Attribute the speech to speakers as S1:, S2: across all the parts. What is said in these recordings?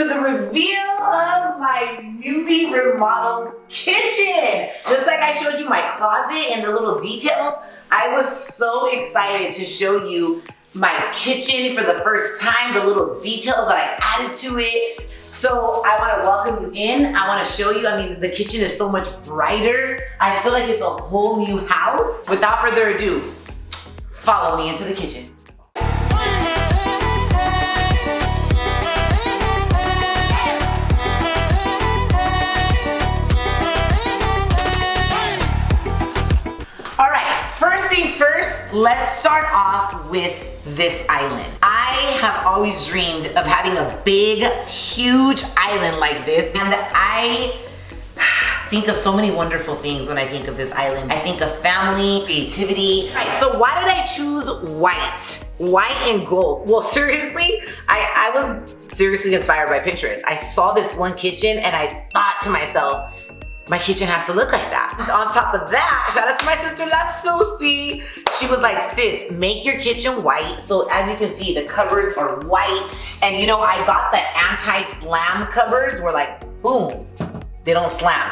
S1: to the reveal of my newly remodeled kitchen. Just like I showed you my closet and the little details, I was so excited to show you my kitchen for the first time, the little details that I added to it. So I want to welcome you in. I want to show you, the kitchen is so much brighter. I feel like it's a whole new house. Without further ado, follow me into the kitchen. All right, first things first, let's start off with this island. I have always dreamed of having a big, huge island like this, and I think of so many wonderful things when I think of this island. I think of family, creativity. All right, so why did I choose white? White and gold. Well, seriously, I was seriously inspired by Pinterest. I saw this one kitchen and I thought to myself, my kitchen has to look like that. And on top of that, shout out to my sister La Susie. She was like, sis, make your kitchen white. So as you can see, the cupboards are white. And you know, I got the anti-slam cupboards where like, boom, they don't slam.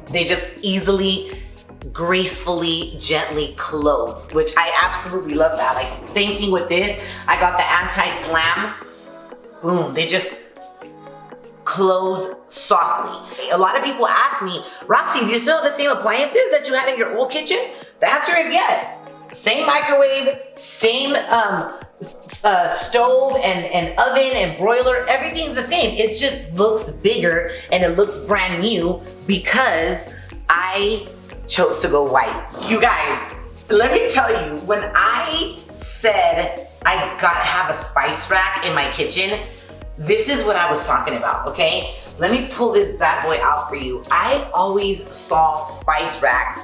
S1: They just easily, gracefully, gently close, which I absolutely love that. Like same thing with this. I got the anti-slam, boom, they just close softly. A lot of people ask me, RaqC, do you still have the same appliances that you had in your old kitchen? The answer is yes. Same microwave, same stove and oven and broiler, everything's the same. It just looks bigger and it looks brand new because I chose to go white. You guys, let me tell you, when I said I gotta have a spice rack in my kitchen, this is what I was talking about, okay? Let me pull this bad boy out for you. I always saw spice racks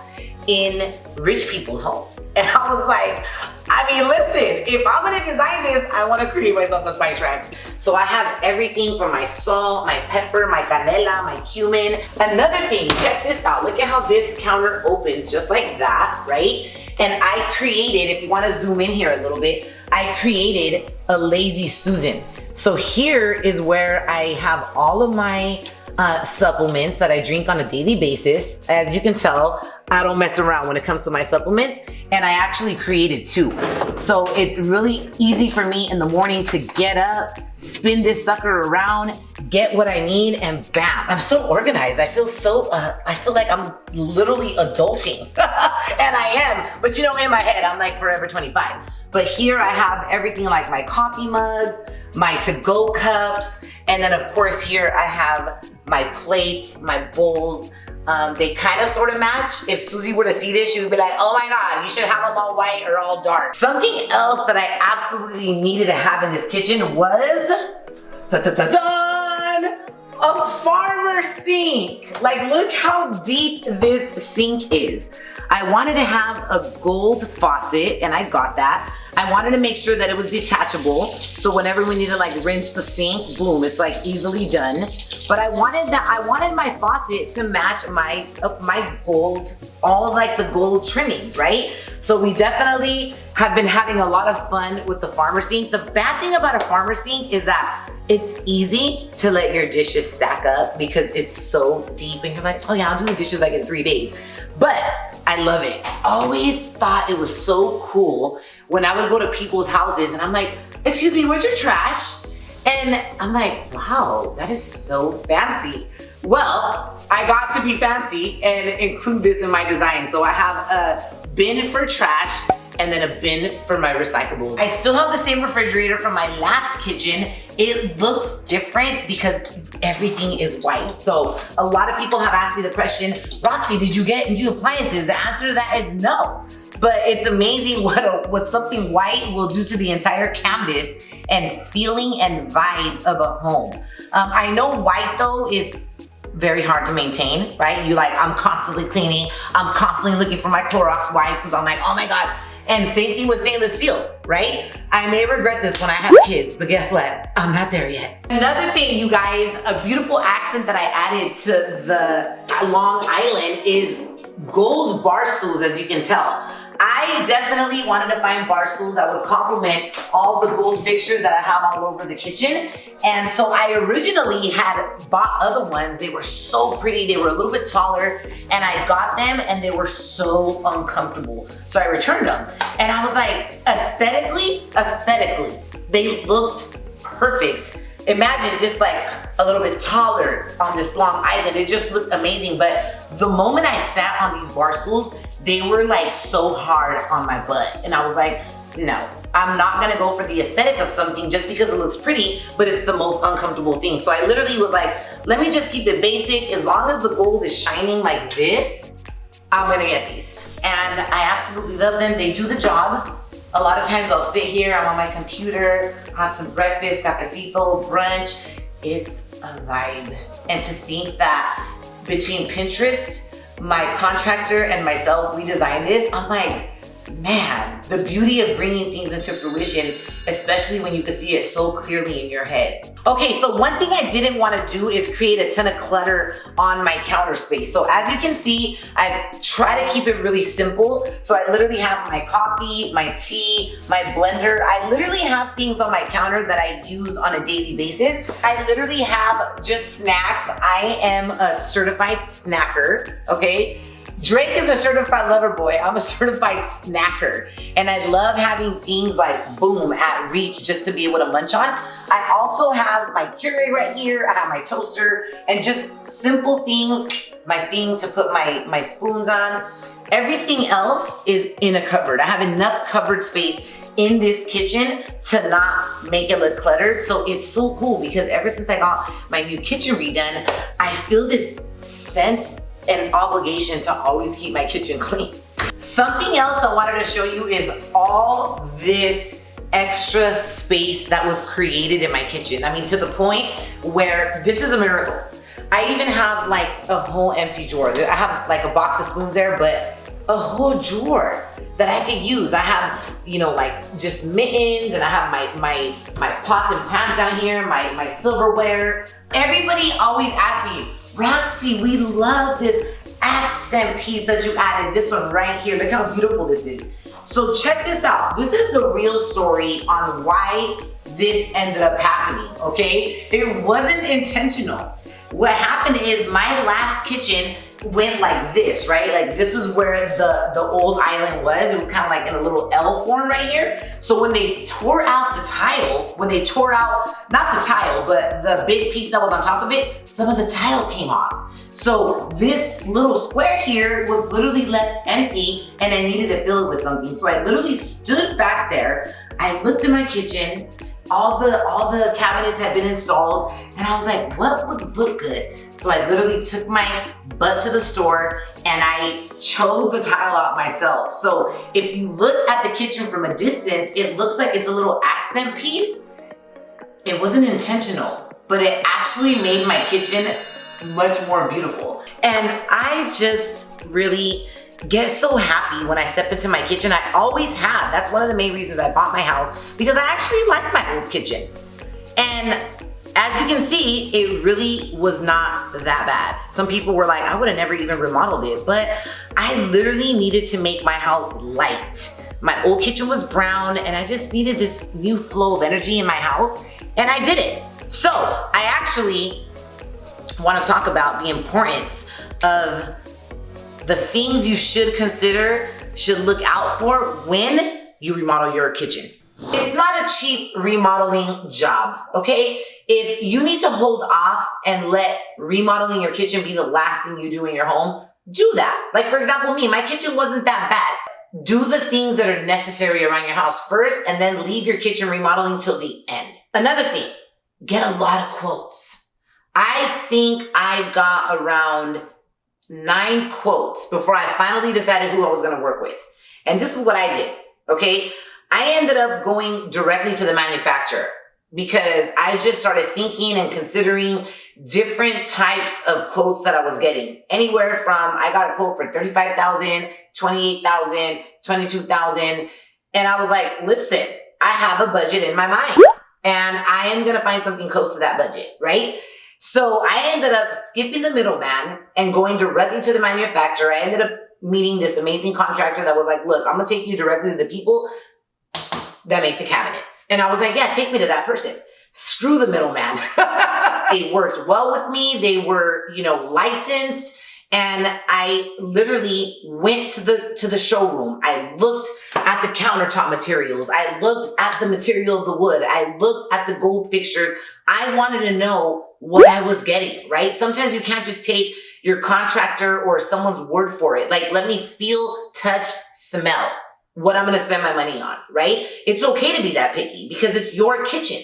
S1: in rich people's homes. And I was like, listen, if I'm gonna design this, I wanna create myself a spice rack. So I have everything from my salt, my pepper, my canela, my cumin. Another thing, check this out. Look at how this counter opens just like that, right? And I created, if you wanna zoom in here a little bit, I created a lazy Susan. So here is where I have all of my supplements that I drink on a daily basis. As you can tell, I don't mess around when it comes to my supplements, and I actually created two. So it's really easy for me in the morning to get up, spin this sucker around, get what I need, and bam. I'm so organized. I feel like I'm literally adulting. And I am, but you know, in my head, I'm like forever 25. But here I have everything like my coffee mugs, my to-go cups, and then of course here I have my plates, my bowls. They kind of sort of match. If Susie were to see this, she would be like, oh my God, you should have them all white or all dark. Something else that I absolutely needed to have in this kitchen was, a farmer sink. Like, look how deep this sink is. I wanted to have a gold faucet, and I got that. I wanted to make sure that it was detachable, so whenever we need to like rinse the sink, boom, it's like easily done. But I wanted my faucet to match my gold, all of like the gold trimmings, right? So we definitely have been having a lot of fun with the farmer sink. The bad thing about a farmer sink is that it's easy to let your dishes stack up because it's so deep and you're like, oh yeah, I'll do the dishes like in 3 days. But I love it. I always thought it was so cool when I would go to people's houses and I'm like, excuse me, where's your trash? And I'm like, wow, that is so fancy. Well, I got to be fancy and include this in my design. So I have a bin for trash and then a bin for my recyclables. I still have the same refrigerator from my last kitchen. It looks different because everything is white. So a lot of people have asked me the question, RaqC, did you get new appliances? The answer to that is no. But it's amazing what something white will do to the entire canvas and feeling and vibe of a home. I know white though is very hard to maintain, right? I'm constantly cleaning. I'm constantly looking for my Clorox wipes because I'm like, oh my God. And same thing with stainless steel, right? I may regret this when I have kids, but guess what? I'm not there yet. Another thing, you guys, a beautiful accent that I added to the Long Island is gold bar stools, as you can tell. I definitely wanted to find Barstools that would complement all the gold fixtures that I have all over the kitchen. And so I originally had bought other ones. They were so pretty. They were a little bit taller, and I got them and they were so uncomfortable. So I returned them. And I was like, aesthetically, they looked perfect. Imagine just like a little bit taller on this long island. It just looked amazing. But the moment I sat on these bar stools, they were like so hard on my butt. And I was like, no, I'm not gonna go for the aesthetic of something just because it looks pretty, but it's the most uncomfortable thing. So I literally was like, let me just keep it basic. As long as the gold is shining like this, I'm gonna get these. And I absolutely love them. They do the job. A lot of times I'll sit here, I'm on my computer, have some breakfast, cafecito, brunch. It's a vibe. And to think that between Pinterest, my contractor and myself, we designed this, I'm like, man, the beauty of bringing things into fruition, especially when you can see it so clearly in your head. Okay, so one thing I didn't want to do is create a ton of clutter on my counter space. So as you can see, I try to keep it really simple. So I literally have my coffee, my tea, my blender. I literally have things on my counter that I use on a daily basis. I literally have just snacks. I am a certified snacker, okay? Drake is a certified lover boy. I'm a certified snacker. And I love having things like boom at reach just to be able to munch on. I also have my Keurig right here. I have my toaster and just simple things, my thing to put my spoons on. Everything else is in a cupboard. I have enough cupboard space in this kitchen to not make it look cluttered. So it's so cool because ever since I got my new kitchen redone, I feel this sense and obligation to always keep my kitchen clean. Something else I wanted to show you is all this extra space that was created in my kitchen. I mean, to the point where this is a miracle. I even have like a whole empty drawer. I have like a box of spoons there, but a whole drawer that I could use. I have, you know, like just mittens, and I have my pots and pans down here, my silverware. Everybody always asks me, RaqC, we love this accent piece that you added, this one right here. Look how beautiful this is. So check this out. This is the real story on why this ended up happening, okay? It wasn't intentional. What happened is my last kitchen went like this, right? Like this is where the old island was. It was kind of like in a little L form right here. So when they tore out the tile, when they tore out, not the tile, but the big piece that was on top of it, some of the tile came off. So this little square here was literally left empty and I needed to fill it with something. So I literally stood back there. I looked in my kitchen. All the cabinets had been installed, and I was like, what would look good? So I literally took my butt to the store and I chose the tile out myself. So if you look at the kitchen from a distance, it looks like it's a little accent piece. It wasn't intentional, but it actually made my kitchen much more beautiful. And I just really get so happy when I step into my kitchen. I always have. That's one of the main reasons I bought my house, because I actually like my old kitchen. And as you can see, it really was not that bad. Some people were like, I would have never even remodeled it, but I literally needed to make my house light. My old kitchen was brown and I just needed this new flow of energy in my house, and I did it. So I actually want to talk about the importance of the things you should consider, should look out for when you remodel your kitchen. It's not a cheap remodeling job, okay? If you need to hold off and let remodeling your kitchen be the last thing you do in your home, do that. Like for example, me, my kitchen wasn't that bad. Do the things that are necessary around your house first and then leave your kitchen remodeling till the end. Another thing, get a lot of quotes. I think I got around 9 quotes before I finally decided who I was gonna work with. And this is what I did, okay? I ended up going directly to the manufacturer because I just started thinking and considering different types of quotes that I was getting. Anywhere from, I got a quote for $35,000, $28,000, $22,000. And I was like, listen, I have a budget in my mind and I am gonna find something close to that budget, right? So I ended up skipping the middleman and going directly to the manufacturer. I ended up meeting this amazing contractor that was like, look, I'm gonna take you directly to the people that make the cabinets. And I was like, yeah, take me to that person. Screw the middleman. They worked well with me. They were, licensed. And I literally went to the showroom. I looked at the countertop materials. I looked at the material of the wood. I looked at the gold fixtures. I wanted to know what I was getting, right? Sometimes you can't just take your contractor or someone's word for it. Like, let me feel, touch, smell what I'm going to spend my money on, right? It's okay to be that picky because it's your kitchen.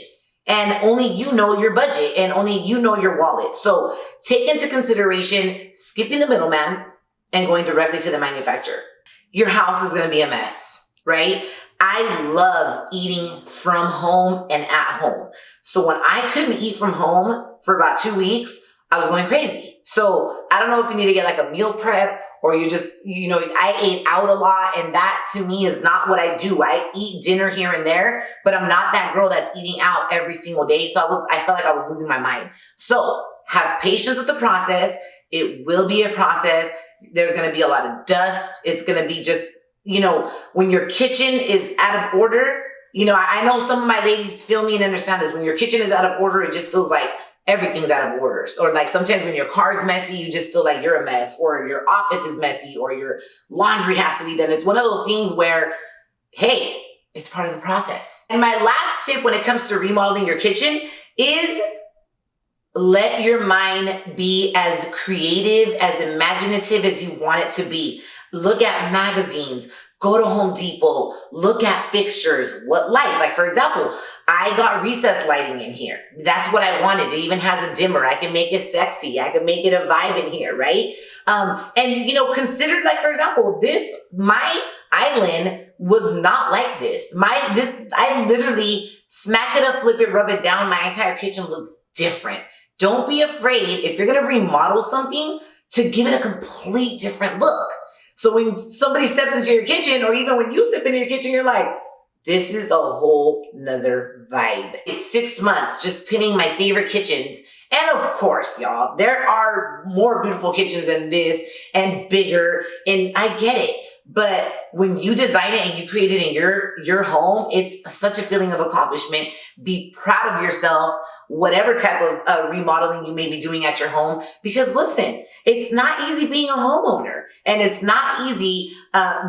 S1: And only you know your budget and only you know your wallet. So take into consideration skipping the middleman and going directly to the manufacturer. Your house is going to be a mess, right? I love eating from home and at home. So when I couldn't eat from home for about 2 weeks, I was going crazy. So I don't know if you need to get like a meal prep or you just, I ate out a lot, and that to me is not what I do. I eat dinner here and there, but I'm not that girl that's eating out every single day. So I felt like I was losing my mind. So have patience with the process. It will be a process. There's going to be a lot of dust. It's going to be just, when your kitchen is out of order, I know some of my ladies feel me and understand this. When your kitchen is out of order, it just feels like everything's out of order. Or like sometimes when your car's messy, you just feel like you're a mess, or your office is messy, or your laundry has to be done. It's one of those things where, hey, it's part of the process. And my last tip when it comes to remodeling your kitchen is let your mind be as creative, as imaginative as you want it to be. Look at magazines. Go to Home Depot, look at fixtures, what lights. Like for example, I got recessed lighting in here. That's what I wanted. It even has a dimmer. I can make it sexy. I can make it a vibe in here, right? Consider like, for example, my island was not like this. I literally smack it up, flip it, rub it down. My entire kitchen looks different. Don't be afraid if you're going to remodel something to give it a complete different look. So when somebody steps into your kitchen, or even when you step into your kitchen, you're like, this is a whole nother vibe. It's 6 months just pinning my favorite kitchens. And of course, y'all, there are more beautiful kitchens than this and bigger, and I get it. But when you design it and you create it in your home, it's such a feeling of accomplishment. Be proud of yourself, whatever type of remodeling you may be doing at your home. Because listen, it's not easy being a homeowner, and it's not easy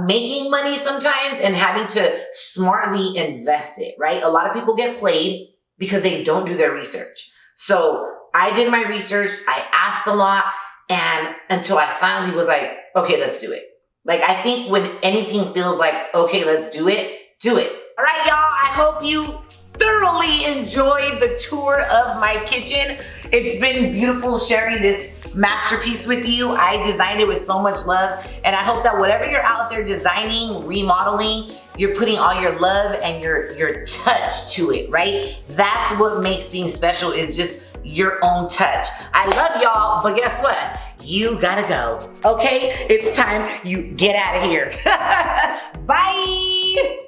S1: making money sometimes and having to smartly invest it, right? A lot of people get played because they don't do their research. So I did my research, I asked a lot, and until I finally was like, okay, let's do it. Like, I think when anything feels like, okay, let's do it, do it. All right, y'all, I hope you thoroughly enjoyed the tour of my kitchen. It's been beautiful sharing this masterpiece with you. I designed it with so much love, and I hope that whatever you're out there designing, remodeling, you're putting all your love and your touch to it, right? That's what makes things special, is just your own touch. I love y'all, but guess what? You gotta go. Okay, it's time you get out of here. Bye.